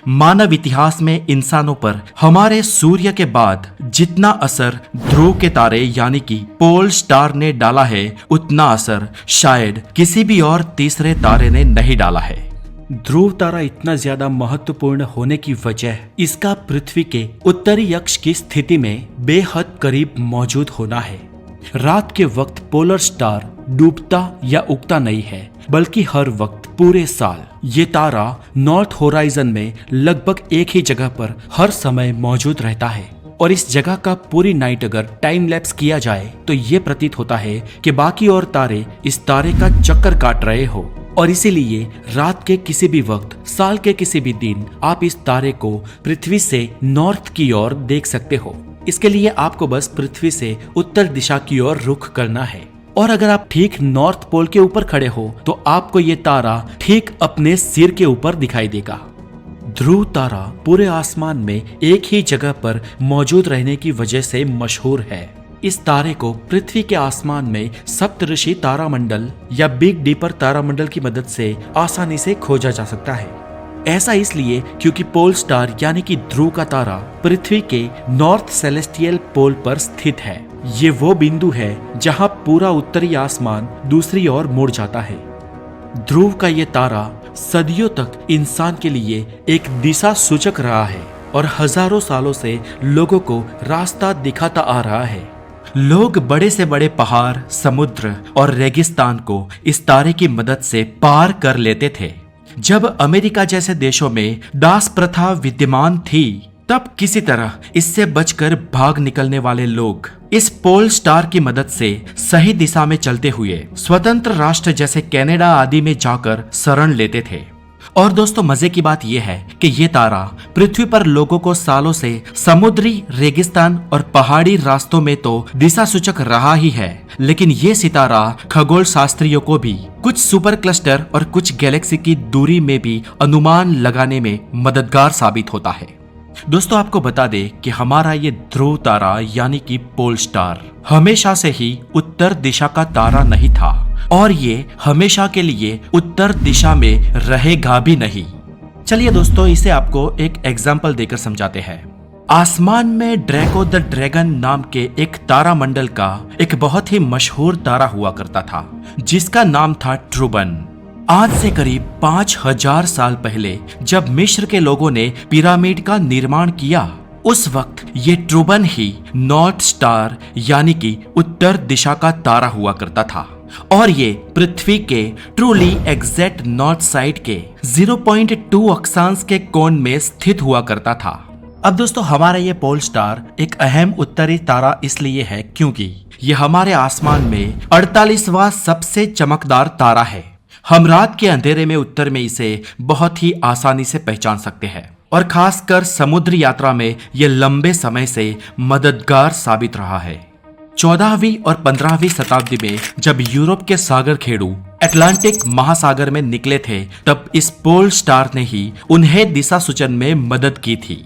मानव इतिहास में इंसानों पर हमारे सूर्य के बाद जितना असर ध्रुव के तारे यानी कि पोल स्टार ने डाला है, उतना असर शायद किसी भी और तीसरे तारे ने नहीं डाला है। ध्रुव तारा इतना ज्यादा महत्वपूर्ण होने की वजह इसका पृथ्वी के उत्तरी अक्ष की स्थिति में बेहद करीब मौजूद होना है। रात के वक्त पोलर स्टार डूबता या उगता नहीं है, बल्कि हर वक्त पूरे साल ये तारा नॉर्थ होराइजन में लगभग एक ही जगह पर हर समय मौजूद रहता है। और इस जगह का पूरी नाइट अगर टाइम लैप्स किया जाए तो ये प्रतीत होता है कि बाकी और तारे इस तारे का चक्कर काट रहे हो, और इसीलिए रात के किसी भी वक्त, साल के किसी भी दिन आप इस तारे को पृथ्वी से नॉर्थ की ओर देख सकते हो। इसके लिए आपको बस पृथ्वी से उत्तर दिशा की ओर रुख करना है, और अगर आप ठीक नॉर्थ पोल के ऊपर खड़े हो तो आपको ये तारा ठीक अपने सिर के ऊपर दिखाई देगा। ध्रुव तारा पूरे आसमान में एक ही जगह पर मौजूद रहने की वजह से मशहूर है। इस तारे को पृथ्वी के आसमान में सप्तऋषि तारामंडल या बिग डीपर तारामंडल की मदद से आसानी से खोजा जा सकता है। ऐसा इसलिए क्योंकि पोल स्टार यानी कि ध्रुव का तारा पृथ्वी के नॉर्थ सेलेस्टियल पोल पर स्थित है। ये वो बिंदु है जहां पूरा उत्तरी आसमान दूसरी ओर मुड़ जाता है। ध्रुव का ये तारा सदियों तक इंसान के लिए एक दिशा सूचक रहा है और हजारों सालों से लोगों को रास्ता दिखाता आ रहा है। लोग बड़े से बड़े पहाड़, समुद्र और रेगिस्तान को इस तारे की मदद से पार कर लेते थे। जब अमेरिका जैसे देशों में दास प्रथा विद्यमान थी, तब किसी तरह इससे बचकर भाग निकलने वाले लोग इस पोल स्टार की मदद से सही दिशा में चलते हुए स्वतंत्र राष्ट्र जैसे कनाडा आदि में जाकर शरण लेते थे। और दोस्तों, मजे की बात यह है कि ये तारा पृथ्वी पर लोगों को सालों से समुद्री, रेगिस्तान और पहाड़ी रास्तों में तो दिशा सूचक रहा ही है, लेकिन ये सितारा खगोल शास्त्रियों को भी कुछ सुपर क्लस्टर और कुछ गैलेक्सी की दूरी में भी अनुमान लगाने में मददगार साबित होता है। दोस्तों, आपको बता दें कि हमारा ये ध्रुव तारा यानी कि पोल स्टार हमेशा से ही उत्तर दिशा का तारा नहीं था, और ये हमेशा के लिए उत्तर दिशा में रहेगा भी नहीं। चलिए दोस्तों, इसे आपको एक एग्जाम्पल देकर समझाते हैं। आसमान में ड्रैको द ड्रैगन नाम के एक तारामंडल का एक बहुत ही मशहूर तारा हुआ करता था, जिसका नाम था ट्रूबन। आज से करीब 5000 साल पहले जब मिस्र के लोगों ने पिरामिड का निर्माण किया, उस वक्त ये ट्रूबन ही नॉर्थ स्टार यानी कि उत्तर दिशा का तारा हुआ करता था, और ये पृथ्वी के ट्रूली एग्जैक्ट नॉर्थ साइड के 0.2 अक्षांश के कोण में स्थित हुआ करता था। अब दोस्तों, हमारा ये पोल स्टार एक अहम उत्तरी तारा इसलिए है क्योंकि ये हमारे आसमान में 48वां सबसे चमकदार तारा है। हम रात के अंधेरे में उत्तर में इसे बहुत ही आसानी से पहचान सकते हैं, और खासकर समुद्री यात्रा में यह लंबे समय से मददगार साबित रहा है। 14वीं और 15वीं शताब्दी में जब यूरोप के सागर खेड़ू अटलांटिक महासागर में निकले थे, तब इस पोल स्टार ने ही उन्हें दिशा सूचन में मदद की थी।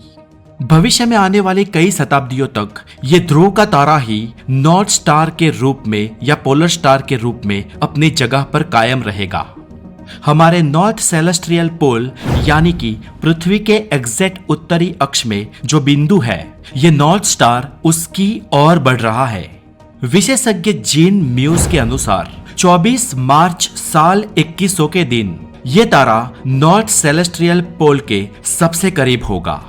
भविष्य में आने वाली कई शताब्दियों तक ये ध्रुव का तारा ही नॉर्थ स्टार के रूप में या पोलर स्टार के रूप में अपनी जगह पर कायम रहेगा। हमारे नॉर्थ सेलेस्टियल पोल यानी कि पृथ्वी के एग्जैक्ट उत्तरी अक्ष में जो बिंदु है, ये नॉर्थ स्टार उसकी ओर बढ़ रहा है। विशेषज्ञ जीन म्यूज के अनुसार 24 मार्च साल 2100 के दिन ये तारा नॉर्थ सेलेस्टियल पोल के सबसे करीब होगा।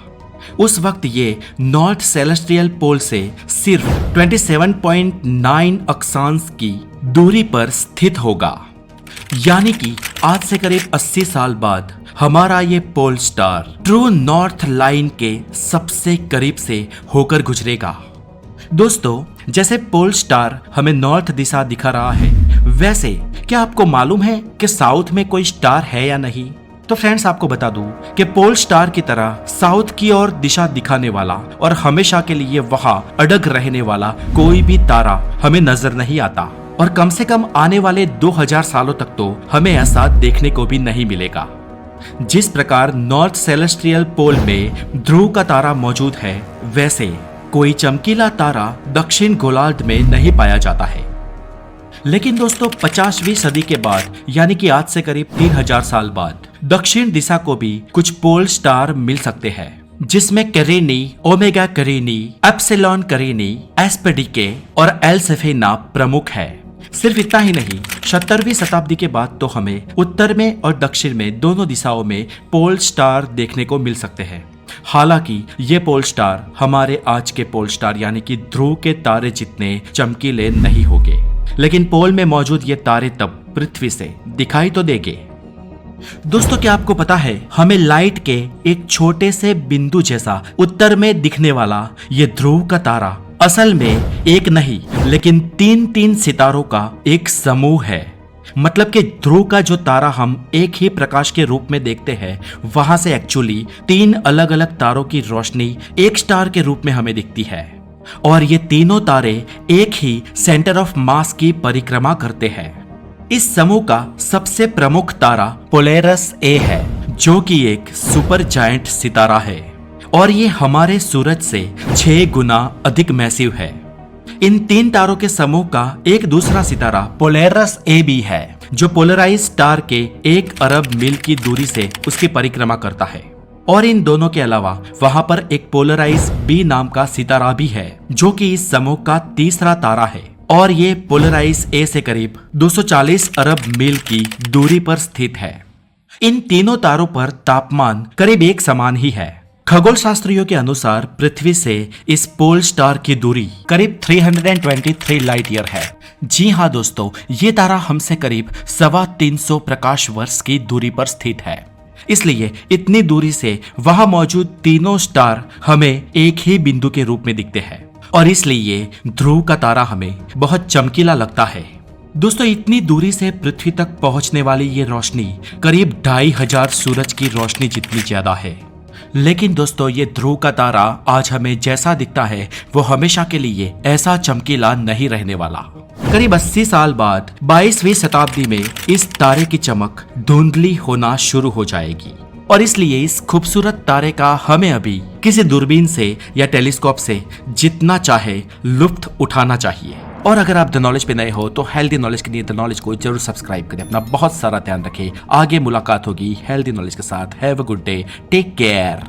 उस वक्त ये नॉर्थ सेलेस्टियल पोल से सिर्फ 27.9 अक्षांश की दूरी पर स्थित होगा, यानी कि आज से करीब 80 साल बाद हमारा ये pole star true north line के सबसे करीब से होकर गुजरेगा। दोस्तों, जैसे पोल स्टार हमें नॉर्थ दिशा दिखा रहा है, वैसे क्या आपको मालूम है कि साउथ में कोई स्टार है या नहीं? तो फ्रेंड्स, आपको बता दूं कि पोल स्टार की तरह साउथ की ओर दिशा दिखाने वाला और हमेशा के लिए वहां अड़ग रहने वाला कोई भी तारा हमें नजर नहीं आता, और कम से कम आने वाले 2000 सालों तक तो हमें ऐसा देखने को भी नहीं मिलेगा। जिस प्रकार नॉर्थ सेलेस्टियल पोल में ध्रुव का तारा मौजूद है, वैसे कोई चमकीला तारा दक्षिण गोलार्ध में नहीं पाया जाता है। लेकिन दोस्तों, 50वीं सदी के बाद यानी कि आज से करीब 3000 साल बाद दक्षिण दिशा को भी कुछ पोल स्टार मिल सकते हैं, जिसमें कैरेनी, ओमेगा कैरेनी, एप्सिलॉन कैरेनी, एस्पेडिके और एल्सेफेना प्रमुख है। सिर्फ इतना ही नहीं, 17वीं शताब्दी के बाद तो हमें उत्तर में और दक्षिण में दोनों दिशाओं में पोल स्टार देखने को मिल सकते हैं। हालांकि ये पोल स्टार हमारे आज के पोल स्टार यानी कि ध्रुव के तारे जितने चमकीले नहीं होंगे, लेकिन पोल में मौजूद ये तारे तब पृथ्वी से दिखाई तो देंगे। दोस्तों, क्या आपको पता है हमें लाइट के एक छोटे से बिंदु जैसा उत्तर में दिखने वाला ये ध्रुव का तारा असल में एक नहीं लेकिन तीन सितारों का एक समूह है। मतलब कि ध्रुव का जो तारा हम एक ही प्रकाश के रूप में देखते हैं, वहां से एक्चुअली 3 अलग अलग तारों की रोशनी एक स्टार के रूप में हमें दिखती है, और ये तीनों तारे एक ही सेंटर ऑफ मास की परिक्रमा करते हैं। इस समूह का सबसे प्रमुख तारा पोलेरस ए है, जो कि एक सुपर जायंट सितारा है, और ये हमारे सूरज से 6 गुना अधिक मैसिव है। इन 3 तारों के समूह का एक दूसरा सितारा पोलेरस ए बी है, जो पोलराइज स्टार के 1 अरब मील की दूरी से उसकी परिक्रमा करता है। और इन दोनों के अलावा वहां पर एक पोलराइज बी नाम का सितारा भी है, जो कि इस समूह का तीसरा तारा है, और ये पोलराइज ए से करीब 240 अरब मील की दूरी पर स्थित है। इन तीनों तारों पर तापमान करीब एक समान ही है। खगोल शास्त्रियों के अनुसार पृथ्वी से इस पोल स्टार की दूरी करीब 323 लाइट ईयर है। जी हाँ दोस्तों, ये तारा हमसे करीब 325 प्रकाश वर्ष की दूरी पर स्थित है। इसलिए इतनी दूरी से वहां मौजूद तीनों स्टार हमें एक ही बिंदु के रूप में दिखते हैं, और इसलिए ध्रुव का तारा हमें बहुत चमकीला लगता है। दोस्तों, इतनी दूरी से पृथ्वी तक पहुंचने वाली ये रोशनी करीब 2500 सूरज की रोशनी जितनी ज्यादा है। लेकिन दोस्तों, ये ध्रुव का तारा आज हमें जैसा दिखता है वो हमेशा के लिए ऐसा चमकीला नहीं रहने वाला। करीब 80 साल बाद 22वीं शताब्दी में इस तारे की चमक धुंधली होना शुरू हो जाएगी, और इसलिए इस खूबसूरत तारे का हमें अभी किसी दूरबीन से या टेलीस्कोप से जितना चाहे लुत्फ उठाना चाहिए। और अगर आप द नॉलेज पे नए हो तो हेल्दी नॉलेज के लिए द नॉलेज को जरूर सब्सक्राइब करें। अपना बहुत सारा ध्यान रखें। आगे मुलाकात होगी हेल्दी नॉलेज के साथ। Have a good day, take care.